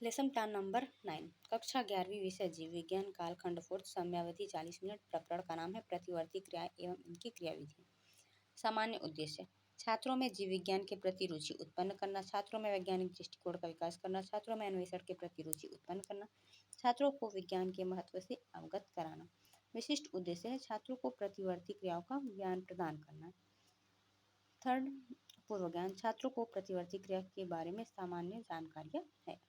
Lesson plan number 9 कक्षा 11वीं विषय जीव विज्ञान कालखंड 4 समयावधि 40 मिनट। प्रकरण का नाम है प्रतिवर्ती क्रियाएं एवं इनकी क्रियाविधि। सामान्य उद्देश्य छात्रों में जीव विज्ञान के प्रति रुचि उत्पन्न करना, छात्रों में वैज्ञानिक दृष्टिकोण का विकास करना, छात्रों में अन्वेषण के प्रति रुचि उत्पन्न करना, छात्रों को विज्ञान के महत्व से अवगत कराना। विशिष्ट उद्देश्य है छात्रों को प्रतिवर्ती क्रियाओं का ज्ञान प्रदान करना। थर्ड, पूर्व ज्ञान छात्रों को प्रतिवर्ती क्रिया के बारे में सामान्य जानकारियां है।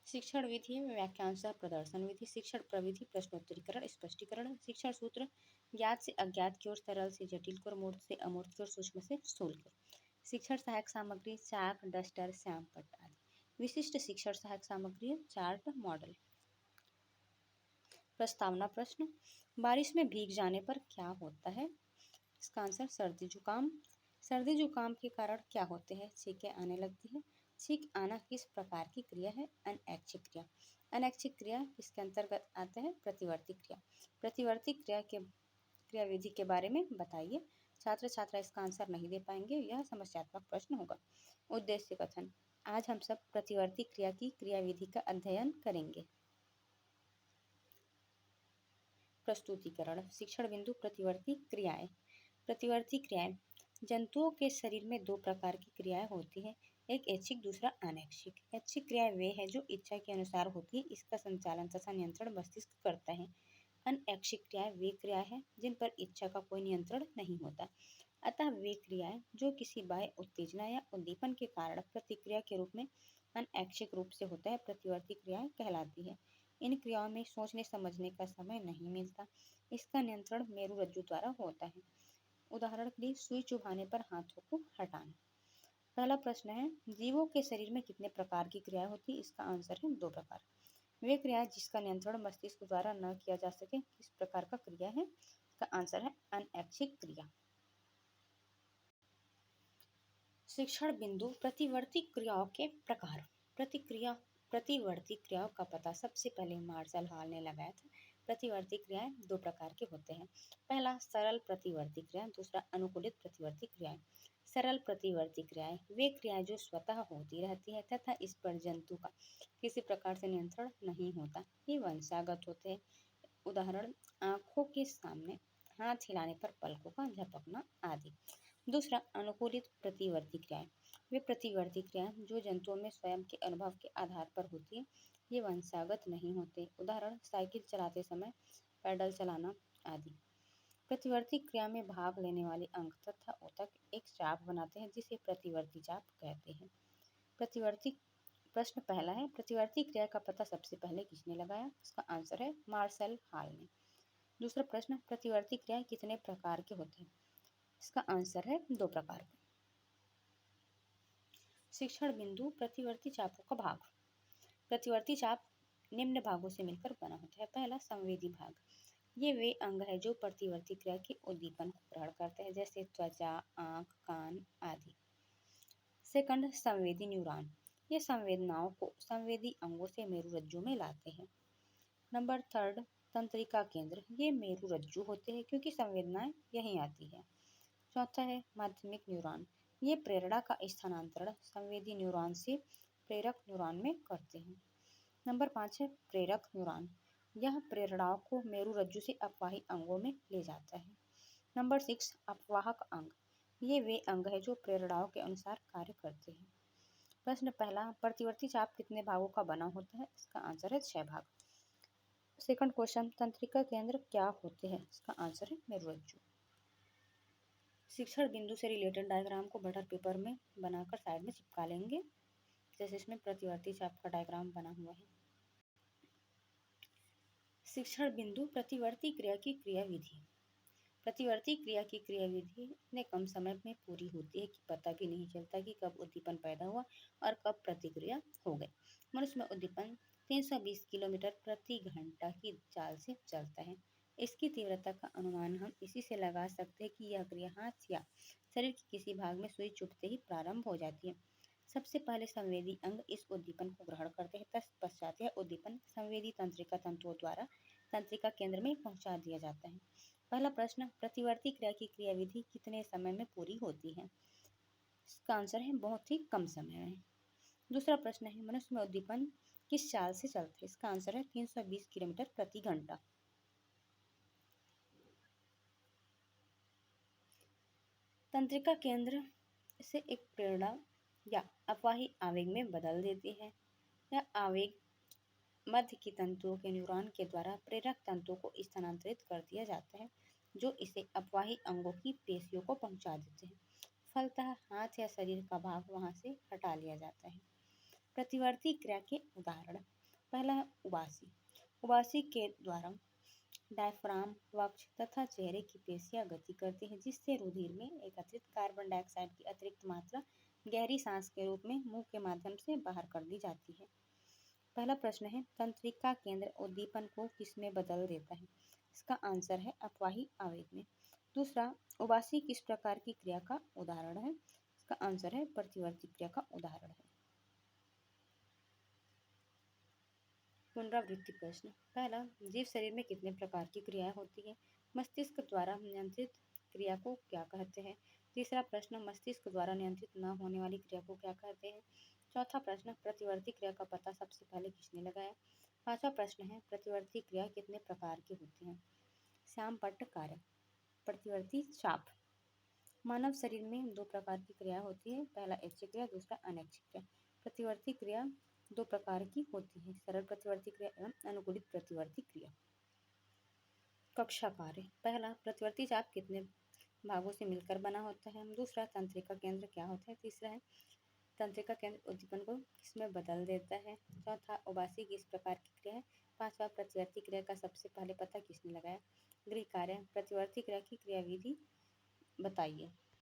शिक्षण विधि में व्याख्यान सह प्रदर्शन विधि, शिक्षण प्रविधि प्रश्नोत्तरीकरण स्पष्टीकरण, शिक्षण सूत्र ज्ञात से अज्ञात की ओर, सरल से जटिल की ओर, मूर्त से अमूर्त की ओर, सूक्ष्म से स्थूल की ओर। शिक्षण सहायक सामग्री चाक, डस्टर, श्याम पट्ट आदि। विशिष्ट शिक्षण सहायक सामग्री चार्ट, मॉडल। प्रस्तावना प्रश्न बारिश में भीग जाने पर क्या होता है? इसका आंसर सर्दी जुकाम। सर्दी जुकाम के कारण क्या होते हैं? छींकें आने लगती है। छींक आना किस प्रकार की क्रिया है? अनैच्छिक क्रिया। अनैच्छिक क्रिया किसके अंतर्गत आते हैं? प्रतिवर्ती क्रिया। प्रतिवर्ती क्रिया के क्रियाविधि के बारे में बताइए। छात्र छात्रा इसका आंसर नहीं दे पाएंगे, यह समस्यात्मक प्रश्न होगा। उद्देश्य कथन आज हम सब प्रतिवर्ती क्रिया की क्रियाविधि का अध्ययन करेंगे। प्रस्तुतिकरण शिक्षण बिंदु प्रतिवर्ती क्रियाएं। प्रतिवर्ती क्रियाएं जंतुओं के शरीर में दो प्रकार की क्रियाएं होती हैं, एक ऐच्छिक दूसरा अनैच्छिक। ऐच्छिक क्रियाएं वे हैं जो इच्छा के अनुसार होती है, इसका संचालन तथा नियंत्रण मस्तिष्क करता है। अनैच्छिक क्रियाएं वे क्रियाएं हैं जिन पर इच्छा का कोई नियंत्रण नहीं होता, अतः वे क्रियाएं जो किसी बाह्य उत्तेजना या उद्दीपन के कारण प्रतिक्रिया के रूप में अनैच्छिक रूप से होता है, प्रतिवर्ती क्रियाएं कहलाती है। इन क्रियाओं में सोचने समझने का समय नहीं मिलता, इसका नियंत्रण मेरुरज्जु द्वारा होता है। उदाहरण के लिए सुई चुभाने पर हाथों को हटाना। पहला प्रश्न है जीवों के शरीर में कितने प्रकार की क्रियाएं होती है? इसका आंसर है 2 प्रकार। वे क्रियाएं जिसका नियंत्रण मस्तिष्क द्वारा न किया जा सके किस प्रकार का क्रिया है? इसका आंसर है अनैच्छिक क्रिया। शिक्षण बिंदु प्रतिवर्ती क्रियाओं के प्रकार। प्रतिवर्ती क्रियाओं का पता सबसे पहले मार्शल हॉल ने लगाया था। प्रतिवर्ती क्रियाएं 2 प्रकार के होते हैं। पहला सरल प्रतिवर्ती क्रिया, दूसरा अनुकूलित प्रतिवर्ती क्रियाएं। सरल प्रतिवर्ती क्रियाएं वे क्रियाएं जो स्वतः होती रहती है तथा इस पर जंतु का किसी प्रकार से नियंत्रण नहीं होता, ये वंशागत होते हैं। उदाहरण आंखों के सामने हाथ हिलाने पर पलकों का झपकना आदि। दूसरा अनुकूलित प्रतिवर्ती क्रियाएं वे प्रतिवर्ती क्रियाएं जो जंतुओं में स्वयं के अनुभव के आधार पर होती है, ये वंशागत नहीं होते। उदाहरण साइकिल चलाते समय पैडल चलाना आदि। प्रतिवर्ती क्रिया में भाग लेने वाले अंग तथा ऊतक एक चाप बनाते हैं जिसे प्रतिवर्ती चाप कहते हैं। प्रतिवर्ती प्रश्न पहला है प्रतिवर्ती क्रिया का पता सबसे पहले किसने लगाया? इसका आंसर है मार्शल हॉल ने। दूसरा प्रश्न प्रतिवर्ती क्रियाएं कितने प्रकार के होते हैं? इसका आंसर है 2 प्रकार के। शिक्षण बिंदु प्रतिवर्ती चापों का भाग। प्रतिवर्ती चाप निम्न भागों से मिलकर बना होता है। पहला संवेदी भाग, ये वे अंग है जो प्रतिवर्ती क्रिया के उद्दीपन को ग्रहण करते हैं जैसे त्वचा, आंख, कान आदि। सेकंड संवेदी न्यूरॉन, ये संवेदनाओं को संवेदी अंगों से मेरुरज्जु में लाते हैं। नंबर थर्ड तंत्रिका केंद्र, ये मेरुरज्जु होते हैं क्योंकि संवेदनाएं यहीं आती है। चौथा है माध्यमिक न्यूरॉन, ये प्रेरणा का स्थानांतरण संवेदी न्यूरॉन से प्रेरक न्यूरॉन में करते हैं। नंबर 5 है प्रेरक न्यूरॉन, यह प्रेरणाओं को मेरुरज्जु से अपवाही अंगों में ले जाता है। नंबर 6 अपवाहक अंग, ये वे अंग है जो प्रेरणाओं के अनुसार कार्य करते हैं। प्रश्न पहला प्रतिवर्ती चाप कितने भागों का बना होता है? इसका आंसर है 6 भाग। सेकंड क्वेश्चन तंत्रिका केंद्र क्या होते हैं? इसका आंसर है मेरुरज्जु। शिक्षण बिंदु से रिलेटेड डायग्राम को बटर पेपर में बनाकर साइड में चिपका लेंगे, जैसे इसमें प्रतिवर्ती चाप का डायग्राम बना हुआ है। शिक्षण बिंदु प्रतिवर्ती क्रिया की क्रियाविधि। प्रतिवर्ती क्रिया की क्रियाविधि इतने कम समय में पूरी होती है कि पता भी नहीं चलता कि कब उद्दीपन पैदा हुआ और कब प्रतिक्रिया हो गई। मनुष्य में उद्दीपन 320 किलोमीटर प्रति घंटा की चाल से चलता है। इसकी तीव्रता का अनुमान हम इसी से लगा सकते हैं कि यह क्रिया हाथ या शरीर के किसी भाग में सुई चुभते ही प्रारंभ हो जाती है। सबसे पहले संवेदी अंग इस उद्दीपन को ग्रहण करते हैं, तत्पश्चात यह उद्दीपन संवेदी तंत्रिका तंतुओं द्वारा तंत्रिका केंद्र में पहुंचा दिया जाता है। पहला प्रश्न प्रतिवर्ती क्रिया की क्रियाविधि कितने समय में पूरी होती है? इसका आंसर है बहुत ही कम समय में। दूसरा प्रश्न है, मनुष्य में उद्दीपन किस चाल से चलते हैं? इसका आंसर है 320 किलोमीटर प्रति घंटा। तंत्रिका केंद्र से एक प्रेरणा या अपवाही आवेग में बदल देती है। यह आवेग मध्य की तंतुओं के न्यूरॉन के द्वारा प्रेरक तंतुओं को स्थानांतरित कर दिया जाता है, जो इसे अपवाही अंगों की पेशियों को पहुंचा देते हैं। फलतः हाथ या शरीर का भाग वहां से हटा लिया जाता है। प्रतिवर्ती क्रिया के उदाहरण, पहला है उबासी। उबासी के द्वारा डायफ्राम, वक्ष तथा चेहरे की पेशियां गति करती हैं, जिससे रुधिर में एकत्रित कार्बन डाइऑक्साइड की अतिरिक्त मात्रा गहरी सांस के रूप में मुंह के माध्यम से बाहर कर दी जाती है। पहला प्रश्न है, तंत्रिका केंद्र उद्दीपन को किसमें बदल देता है? इसका आंसर है अपवाही आवेग में। दूसरा, उबासी किस प्रकार की क्रिया का उदाहरण है? इसका आंसर है प्रतिवर्ती क्रिया का उदाहरण है। पुनरावृत्ति प्रश्न, पहला, जीव शरीर में कितने प्रकार की क्रियाएं होती है? मस्तिष्क द्वारा नियंत्रित क्रिया को क्या कहते हैं? तीसरा प्रश्न, मस्तिष्क द्वारा नियंत्रित न होने वाली क्रिया को क्या कहते हैं? चौथा प्रश्न, प्रतिवर्ती क्रिया का पता सबसे पहले किसने लगाया? पांचवा प्रश्न है, प्रतिवर्ती क्रिया कितने प्रकार की होती है? श्यामपट्ट कार्य। प्रतिवर्ती चाप। मानव शरीर में दो प्रकार की क्रिया होती है, पहला ऐच्छिक क्रिया, दूसरा अनैच्छिक क्रिया। प्रतिवर्ती क्रिया दो प्रकार की होती है, सरल प्रतिवर्ती क्रिया एवं अनुकूलित प्रतिवर्ती क्रिया। कक्षा कार्य, पहला, प्रतिवर्ती चाप कितने भागों से मिलकर बना होता है? दूसरा, तंत्रिका केंद्र क्या होता है? तीसरा है, तंत्रिका केंद्र उद्दीपन को किसमें बदल देता है? चौथा, उबासी किस प्रकार की क्रिया है? पांचवा, प्रतिवर्ती क्रिया का सबसे पहले पता किसने लगाया? गृह कार्य, प्रतिवर्ती क्रिया की क्रियाविधि बताइए।